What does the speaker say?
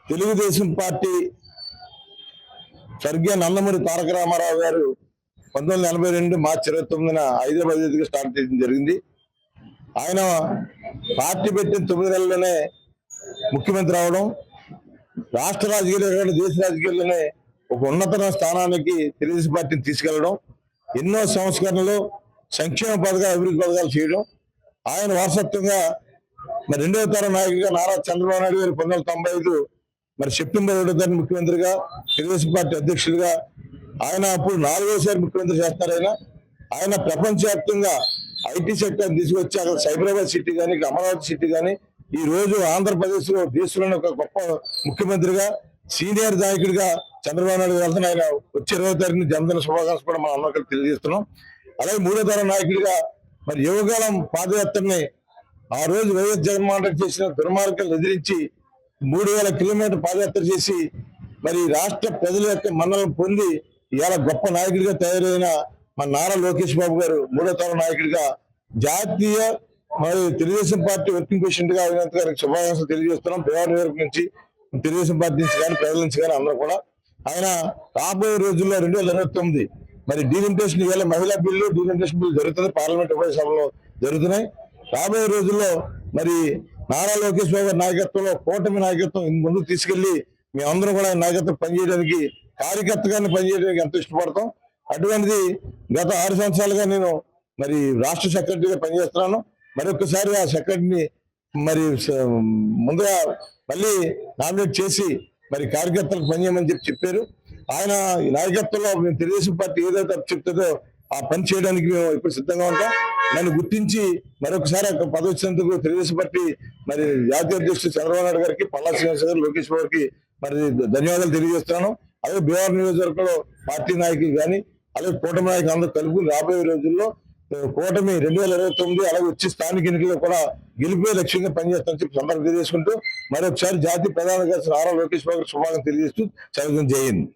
Telugu Desam party స్వర్గీయ నందమూరి తారక రామారావు గారు 1982 మార్చి 29న హైదరాబాద్ ఎదురుగా స్టార్ట్ చేయడం జరిగింది. ఆయన పార్టీ పెట్టిన 9 నెలల్లోనే ముఖ్యమంత్రి అవడం, రాష్ట్ర రాజకీయాలు దేశ రాజకీయాల్లోనే ఒక ఉన్నత స్థానానికి తెలుగుదేశం పార్టీని తీసుకెళ్లడం, ఎన్నో సంస్కరణలు, సంక్షేమ పథకాలు, అభివృద్ధి పథకాలు చేయడం, ఆయన వారసత్వంగా మరి రెండవ తరం నాయకుడిగా నారా చంద్రబాబు నాయుడు గారు 1995 మరి సెప్టెంబర్ 1వ తారీఖు ముఖ్యమంత్రిగా, తెలుగుదేశం పార్టీ అధ్యక్షుడిగా ఆయన అప్పుడు 4వసారి ముఖ్యమంత్రి చేస్తున్నారు. ఆయన ప్రపంచవ్యాప్తంగా ఐటీ సెక్టర్ తీసుకొచ్చి అక్కడ సైబరాబాద్ సిటీ కానీ, అమరావతి సిటీ కానీ, ఈ రోజు ఆంధ్రప్రదేశ్ లో దేశంలోని ఒక గొప్ప ముఖ్యమంత్రిగా, సీనియర్ నాయకుడిగా చంద్రబాబు నాయుడు గారు ఆయన వచ్చే 20వ తారీఖున జన్మదిన శుభాకాంక్షలు కూడా మనం అందరికీ తెలియజేస్తున్నాం. అలాగే 3వ తరం నాయకుడిగా మరి యువకాలం పాదయాత్రని ఆ రోజు వైఎస్ జగన్మోహన్ రెడ్డి చేసిన దుర్మార్గాలను ఎదిరించి 3000 కిలోమీటర్ పాదయాత్ర చేసి మరి రాష్ట్ర ప్రజల యొక్క మన్నలను పొంది ఇవాళ గొప్ప నాయకుడిగా తయారైన మన నారా లోకేష్ బాబు గారు 3వ తరం నాయకుడిగా జాతీయ మరి తెలుగుదేశం పార్టీ వర్కింగ్ ప్రెసిడెంట్ గా అయినంత గారికి శుభాకాంక్షలు తెలియజేస్తున్నాం. భీమవరం నియోజకవర్గం నుంచి, తెలుగుదేశం పార్టీ నుంచి కానీ, ప్రజల నుంచి కానీ అందరూ కూడా ఆయన రాబోయే రోజుల్లో 2029 మరి డీలిమిటేషన్ ఇవాళ మహిళా బిల్లు, డీలిమిటేషన్ బిల్లు జరుగుతుంది, పార్లమెంట్ ఉభయ సభలో జరుగుతున్నాయి. రాబోయే రోజుల్లో మరి నారా లోకేష్ బాబు నాయకత్వంలో కూటమి నాయకత్వం ముందుకు తీసుకెళ్లి మేమందరం కూడా నాయకత్వం పనిచేయడానికి, కార్యకర్తగానే పనిచేయడానికి ఎంతో ఇష్టపడతాం. అటువంటిది గత 6 సంవత్సరాలుగా నేను మరి రాష్ట్ర సెక్రటరీగా పనిచేస్తున్నాను. మరొకసారి ఆ సెక్రటరీని మరి ముందుగా మళ్ళీ నామినేట్ చేసి మరి కార్యకర్తలకు పనిచేయమని చెప్పారు. ఆయన నాయకత్వంలో మేము తెలుగుదేశం పార్టీ ఏదైతే చెప్తుందో ఆ పని చేయడానికి మేము ఇప్పుడు సిద్ధంగా ఉంటాం. నన్ను గుర్తించి మరొకసారి పదవి వచ్చినందుకు తెలుగుదేశం పార్టీ మరి జాతీయ అధ్యక్షుడు చంద్రబాబు నాయుడు గారికి, పల్లా శ్రీనివాస్ గారు, లోకేష్ బాబు గారికి మరి ధన్యవాదాలు తెలియజేస్తున్నాను. అలాగే భీమవరం నియోజకవర్గంలో పార్టీ నాయకులు కానీ, అలాగే కూటమి నాయకులు అందరూ కలుపుకుని రాబోయే రోజుల్లో కూటమి 2029 అలాగే వచ్చి స్థానిక ఎన్నికల్లో కూడా గెలిపే లక్ష్యంగా పనిచేస్తామని చెప్పి సందర్భం తెలియజేసుకుంటూ మరొకసారి జాతీయ ప్రధాన కార్యదర్శి నారా లోకేష్ బాబు శుభాకాంక్షలు తెలియజేస్తూ చదువు చేయండి.